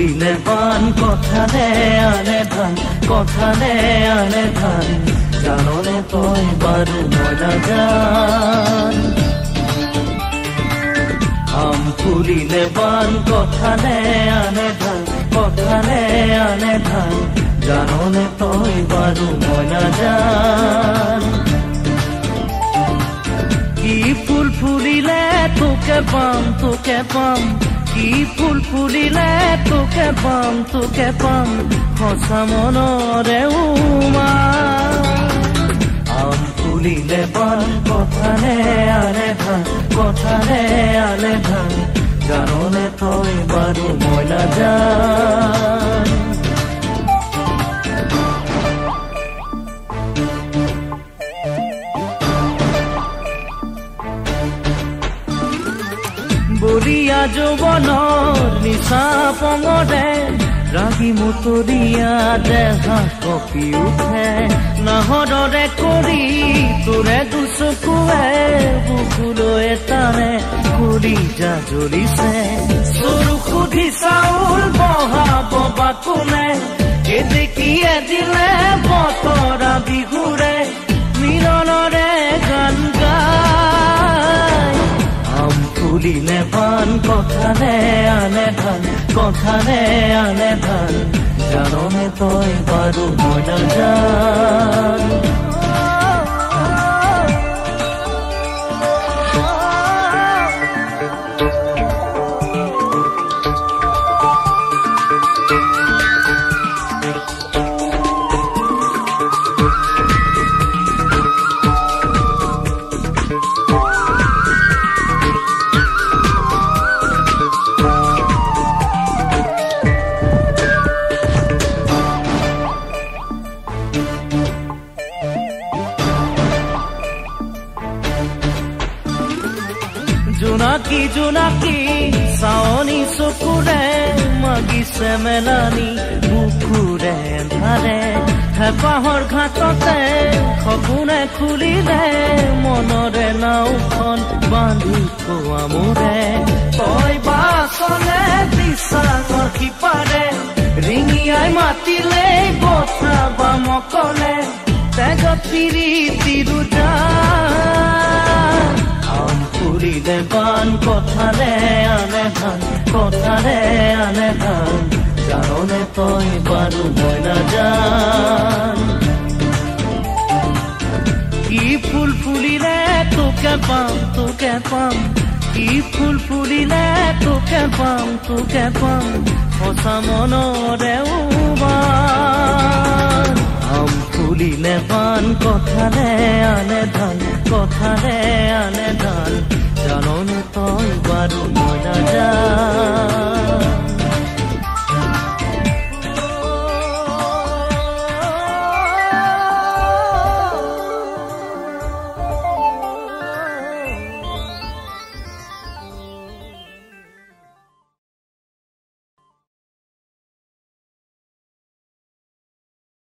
ফুলিলে বান কথালে আনে ধান কথালে আনে ধান জাননে তই বাৰু মই নাজান আম ফুলিলে বান কথালে আনে ধান কথালে আনে ধান জাননে তই বাৰু মই নাজান কি ফুল ফুলিলে তোকে পাম কি ফুল ফুলিলে তোকে পাম সঁচা মনৰে উমা আম ফুলিলে বান কথালে আনে ধান কথালে আনে ধান জাননে তই বাৰু মই নাজান বলিয়া যৌৱনৰ নিচা পঙৰে ৰাগি মুতৰিয়া দেহা কঁপি উঠে নাহৰৰে কৰি তোৰে দুচকুৱে বুকুলৈ টানে কৰি যা জ্বলিছে চৰু সুধি চাউল বহাব বা কোনে দেখিয়ে দিলে বতৰা বিহুৰে মিলনৰে গান গায় আম ফুলিলে বান কথালে আনে ধান কথালে আনে ধান জাননে তই বাৰু মই নাজান জোনাকী জোনাকী চাৱনী চকুৰে মাগিছে মেলানী বুকুৰে ধাৰে হেঁপাহৰ ঘাটতে সপোনে খুলিলে মনৰে নাওখন বান্ধি থোৱা মোৰে তই বাছলে বিশ্বাসৰ সিপাৰে ৰিঙিয়াই মাতিলে কথা বা মকলে তেজত পিৰিতি দুটা আম ফুলিলে বান কথালে আনে ধান কথালে আনে ধান জাননে তই বাৰু মই নাজান কি ফুল ফুলিলে তোকে পাম কি ফুল ফুলিলে তোকে পাম সঁচা মনৰে উমান আম ফুলিলে বান কথালে আনে ধান কথালে আনে ধান জাননে তই বাৰু